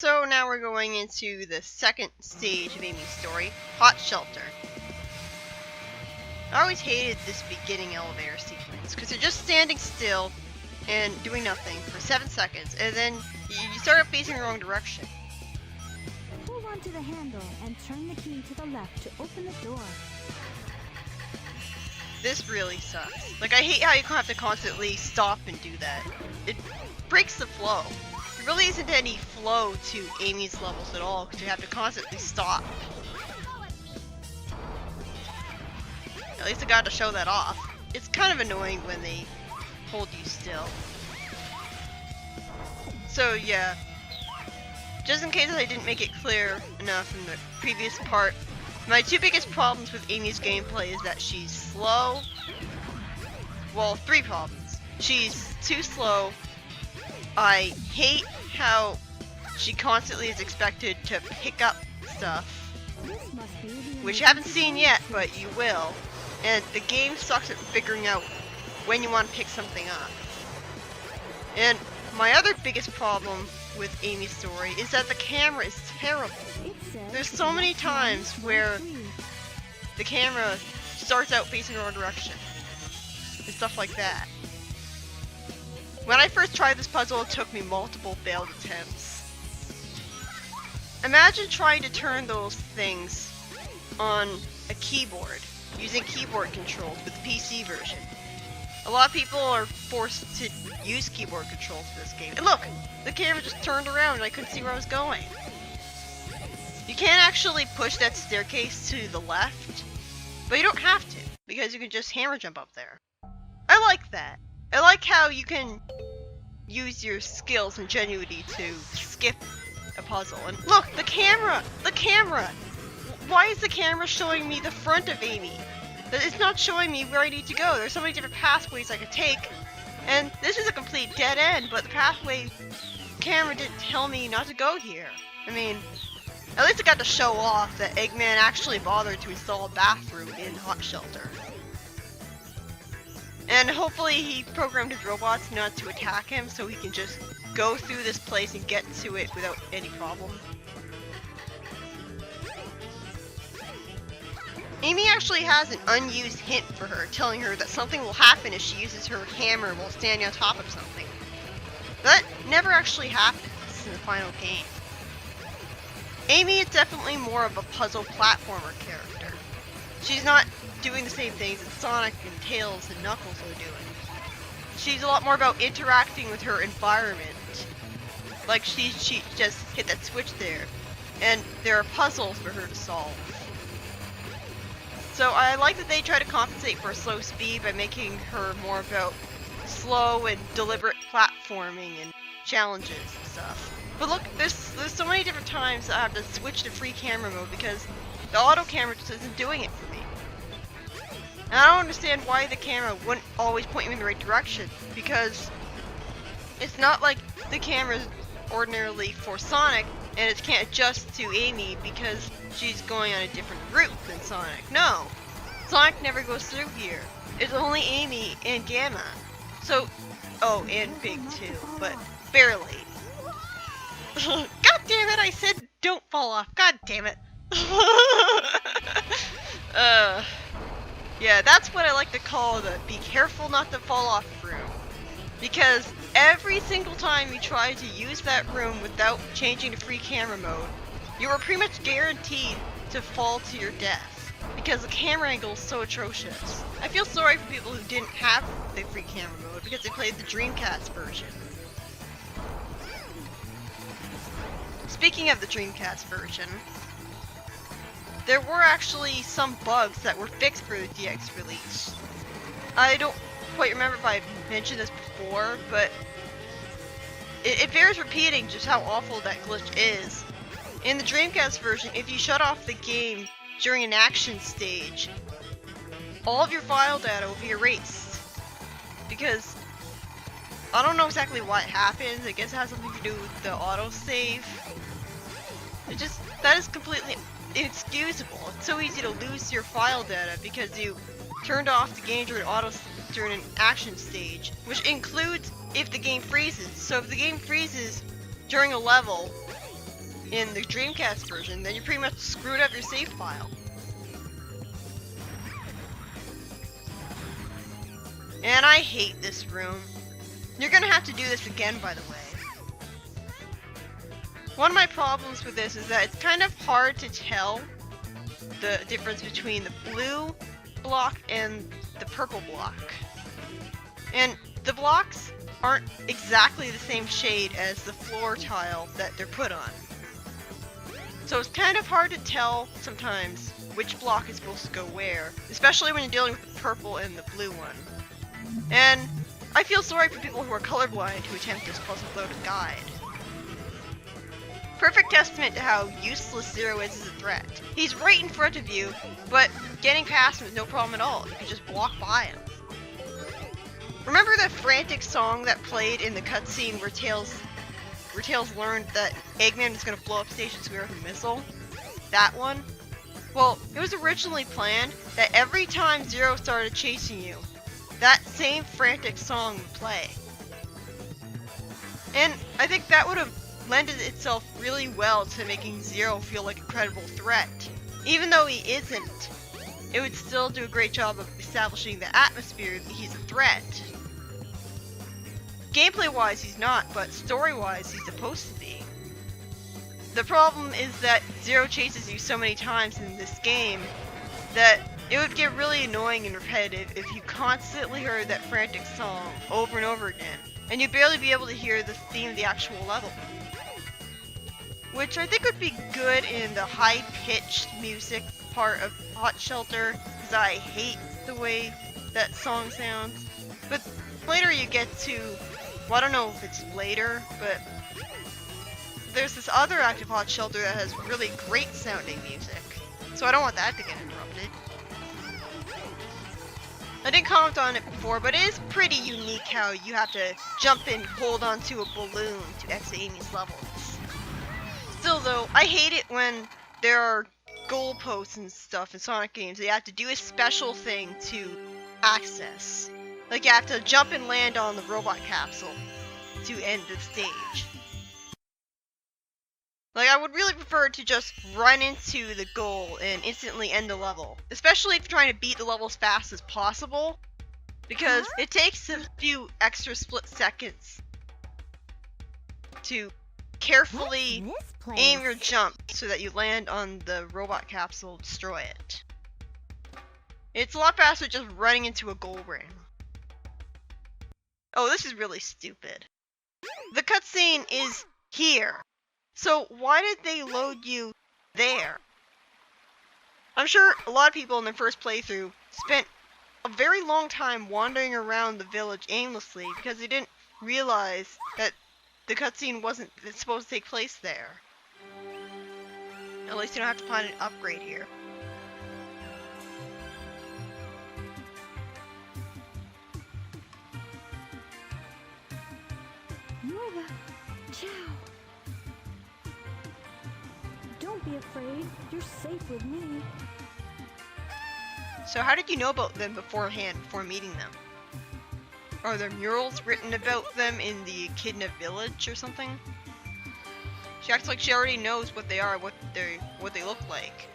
So now we're going into the second stage of Amy's story, Hot Shelter. I always hated this beginning elevator sequence, because you're just standing still and doing nothing for 7 seconds, and then you start facing the wrong direction. Hold on to the handle and turn the key to the left to open the door. This really sucks. Like, I hate how you have to constantly stop and do that. It breaks the flow. There really isn't any flow to Amy's levels at all, because you have to constantly stop. At least I got to show that off. It's kind of annoying when they hold you still. So yeah, just in case I didn't make it clear enough in the previous part, my two biggest problems with Amy's gameplay is that she's slow. Well, 3 problems. She's too slow. I hate how she constantly is expected to pick up stuff, which you haven't seen yet, but you will. And the game sucks at figuring out when you want to pick something up. And my other biggest problem with Amy's story is that the camera is terrible. There's so many times where the camera starts out facing the wrong direction and stuff like that. When I first tried this puzzle, it took me multiple failed attempts. Imagine trying to turn those things on a keyboard using keyboard controls with the PC version. A lot of people are forced to use keyboard controls for this game. And look! The camera just turned around and I couldn't see where I was going. You can't actually push that staircase to the left, but you don't have to, because you can just hammer jump up there. I like that. I like how you can use your skills and ingenuity to skip a puzzle. And look! The camera! The camera! Why is the camera showing me the front of Amy? It's not showing me where I need to go. There's so many different pathways I could take, and this is a complete dead end, but the pathway camera didn't tell me not to go here. I mean, at least I got to show off that Eggman actually bothered to install a bathroom in Hot Shelter. And hopefully he programmed his robots not to attack him so he can just go through this place and get to it without any problem. Amy actually has an unused hint for her, telling her that something will happen if she uses her hammer while standing on top of something. That never actually happens in the final game. Amy is definitely more of a puzzle platformer character. She's not doing the same things that Sonic and Tails and Knuckles are doing. She's a lot more about interacting with her environment. Like she just hit that switch there, and there are puzzles for her to solve. So I like that they try to compensate for slow speed by making her more about slow and deliberate platforming and challenges and stuff. But look, there's so many different times that I have to switch to free camera mode because the auto camera just isn't doing it for me. And I don't understand why the camera wouldn't always point me in the right direction, because it's not like the camera is ordinarily for Sonic and it can't adjust to Amy because she's going on a different route than Sonic. No! Sonic never goes through here. It's only Amy and Gamma. So, oh, and Big too, but barely. God damn it, I said don't fall off. God damn it. Yeah, that's what I like to call the be careful not to fall off room. Because every single time you try to use that room without changing to free camera mode, you are pretty much guaranteed to fall to your death, because the camera angle is so atrocious. I feel sorry for people who didn't have the free camera mode because they played the Dreamcast version. Speaking of the Dreamcast version, there were actually some bugs that were fixed for the DX release. I don't quite remember if I mentioned this before, but it bears repeating just how awful that glitch is. In the Dreamcast version, if you shut off the game during an action stage, all of your file data will be erased. Because I don't know exactly why it happens. I guess it has something to do with the autosave. That is completely inexcusable. It's so easy to lose your file data because you turned off the game during an action stage, which includes if the game freezes. So if the game freezes during a level, in the Dreamcast version, then you pretty much screwed up your save file. And I hate this room. You're gonna have to do this again, by the way. One of my problems with this is that it's kind of hard to tell the difference between the blue block and the purple block. And the blocks aren't exactly the same shade as the floor tile that they're put on. So it's kind of hard to tell sometimes which block is supposed to go where, especially when you're dealing with the purple and the blue one. And I feel sorry for people who are colorblind who attempt this puzzle without a guide. Perfect testament to how useless Zero is as a threat. He's right in front of you, but getting past him is no problem at all. You can just walk by him. Remember the frantic song that played in the cutscene where Tails learned that Eggman was going to blow up Station Square with a missile? That one? Well, it was originally planned that every time Zero started chasing you, that same frantic song would play. And I think that would have lended itself really well to making Zero feel like a credible threat. Even though he isn't, it would still do a great job of establishing the atmosphere that he's a threat. Gameplay-wise, he's not, but story-wise, he's supposed to be. The problem is that Zero chases you so many times in this game that it would get really annoying and repetitive if you constantly heard that frantic song over and over again, and you'd barely be able to hear the theme of the actual level. Which I think would be good in the high-pitched music part of Hot Shelter, because I hate the way that song sounds. But later you get to, well, I don't know if it's later, but there's this other active Hot Shelter that has really great sounding music. So I don't want that to get interrupted. I didn't comment on it before, but it is pretty unique how you have to jump and hold onto a balloon to exit Amy's levels. Still though, I hate it when there are goalposts and stuff in Sonic games that you have to do a special thing to access. Like you have to jump and land on the robot capsule to end the stage. Like I would really prefer to just run into the goal and instantly end the level. Especially if you're trying to beat the level as fast as possible. Because it takes a few extra split seconds to carefully aim your jump so that you land on the robot capsule and destroy it. It's a lot faster just running into a goal ring. Oh, this is really stupid. The cutscene is here. So why did they load you there? I'm sure a lot of people in their first playthrough spent a very long time wandering around the village aimlessly because they didn't realize that the cutscene wasn't supposed to take place there. At least you don't have to find an upgrade here. Nueva, ciao. Don't be afraid. You're safe with me. So how did you know about them beforehand, before meeting them? Are there murals written about them in the Echidna village or something? She acts like she already knows what they are, what they look like.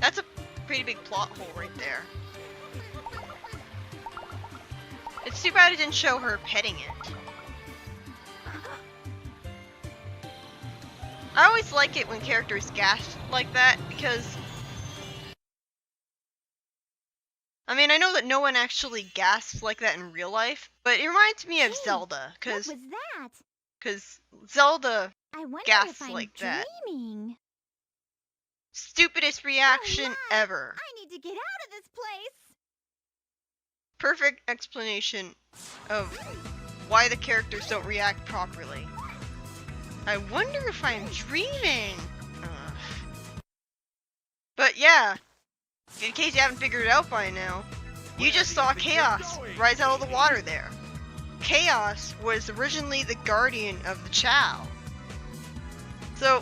That's a pretty big plot hole right there. It's too bad it didn't show her petting it. I always like it when characters gasp like that because I mean, I know that no one actually gasps like that in real life, but it reminds me of Zelda, What was that? cause Zelda I wonder gasps if I'm like that. dreaming. Stupidest reaction Oh, my. ever. I need to get out of this place. Perfect explanation of why the characters don't react properly. I wonder if I'm dreaming. Ugh. But yeah, in case you haven't figured it out by now, you just saw Chaos rise out of the water there. Chaos was originally the guardian of the Chow. So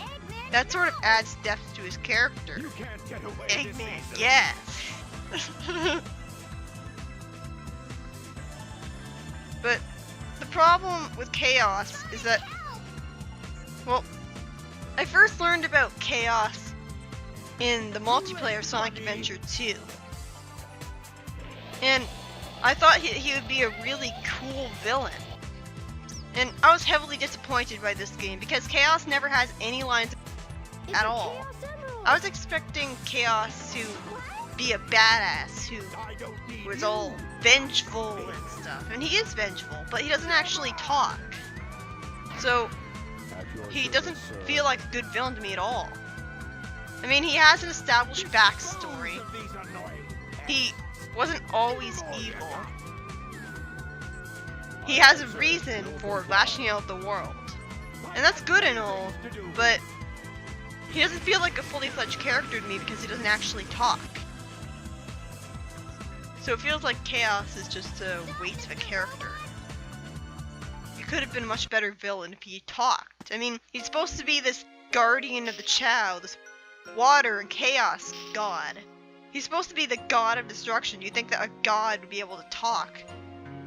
that sort of adds depth to his character. You can't get away Eggman, this easily. yes. But the problem with Chaos is that, well, I first learned about Chaos in the multiplayer Sonic Adventure 2. And I thought he would be a really cool villain. And I was heavily disappointed by this game because Chaos never has any lines at all. I was expecting Chaos to be a badass who was all vengeful and stuff. And he is vengeful, but he doesn't actually talk. So he doesn't feel like a good villain to me at all. I mean, he has an established backstory. He wasn't always evil. He has a reason for lashing out at the world. And that's good and all, but he doesn't feel like a fully fledged character to me because he doesn't actually talk. So it feels like Chaos is just a waste of a character. He could have been a much better villain if he talked. I mean, he's supposed to be this guardian of the Chao, this water and chaos god. He's supposed to be the god of destruction. You'd think that a god would be able to talk,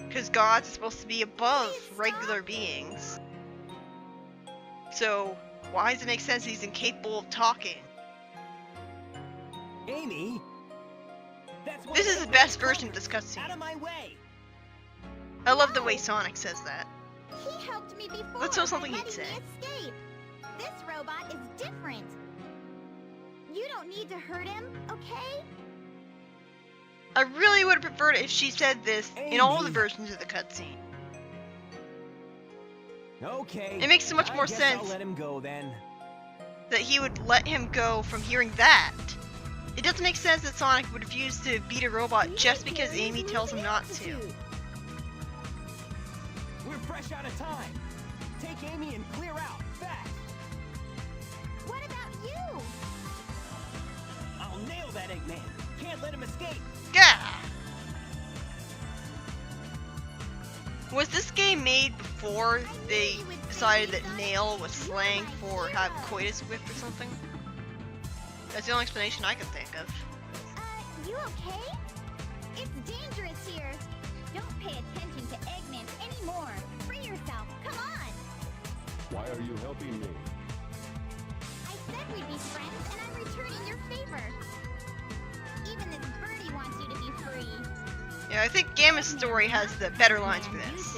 because gods are supposed to be above regular beings. So why does it make sense he's incapable of talking? Amy, this is the best version of this cutscene. Out of my way. I love the way Sonic says that. He helped me before. Let's know something by he'd letting say. me escape. This robot is different. You don't need to hurt him, okay? I really would have preferred it if she said this in all the Amy. versions of the cutscene. Okay. It makes so much more I guess sense I'll let him go then. that he would let him go from hearing that. It doesn't make sense that Sonic would refuse to beat a robot just because Amy tells him not to. We're fresh out of time. Take Amy and clear out fast. What about you? I'll nail that Eggman. Can't let him escape. Gah! Was this game made before they decided that nail was slang for have coitus with or something? That's the only explanation I can think of. You okay? It's dangerous here. Don't pay attention to Eggman anymore. Free yourself. Come on. Why are you helping me? I said we'd be friends, and I'm returning your favor. Even this birdie wants you to be free. Yeah, I think Gamma's story has the better lines for this.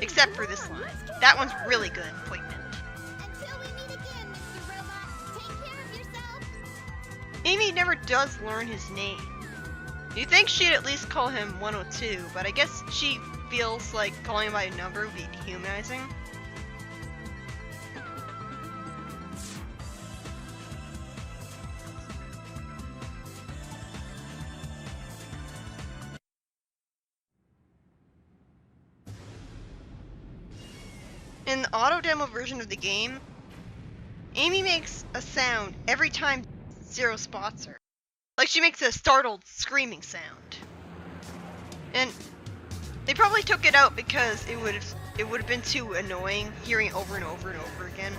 Except for this line. That one's really good, poignant. Until we meet again, Mr. Robot. Take care of yourself. Amy never does learn his name. You'd think she'd at least call him 102, but I guess she feels like calling him by a number would be dehumanizing. In the auto demo version of the game, Amy makes a sound every time Zero spots her. Like she makes a startled screaming sound. And they probably took it out because it would have been too annoying hearing it over and over and over again.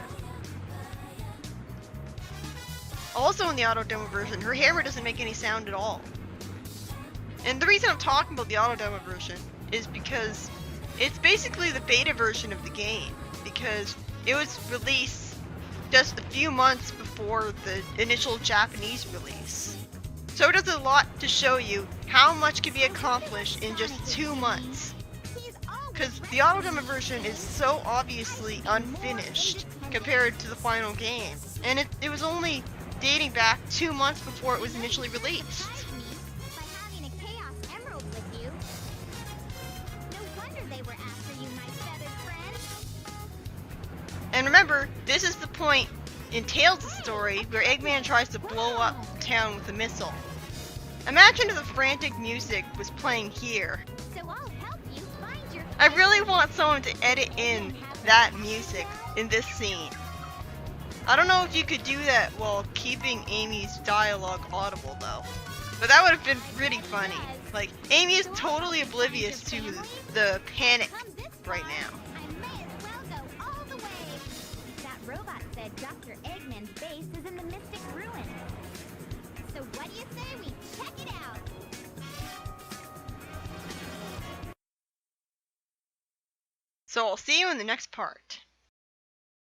Also in the auto demo version, her hammer doesn't make any sound at all. And the reason I'm talking about the auto demo version is because it's basically the beta version of the game, because it was released just a few months before the initial Japanese release. So it does a lot to show you how much can be accomplished in just 2 months. Because the auto demo version is so obviously unfinished compared to the final game. And it was only dating back 2 months before it was initially released. By having a Chaos Emerald with you. No wonder they were after you, my feathered friend. And remember, this is the point in Tails' story where Eggman tries to blow up town with a missile. Imagine if the frantic music was playing here. So I'll help you find your I really want someone to edit in that music in this scene. I don't know if you could do that while keeping Amy's dialogue audible though. But that would have been pretty funny. Like, Amy is totally oblivious to the panic right now. I may as well go all the way. That robot said Dr. Eggman's base is in the Mystic Ruin. So what do you say we check it out? So I'll see you in the next part.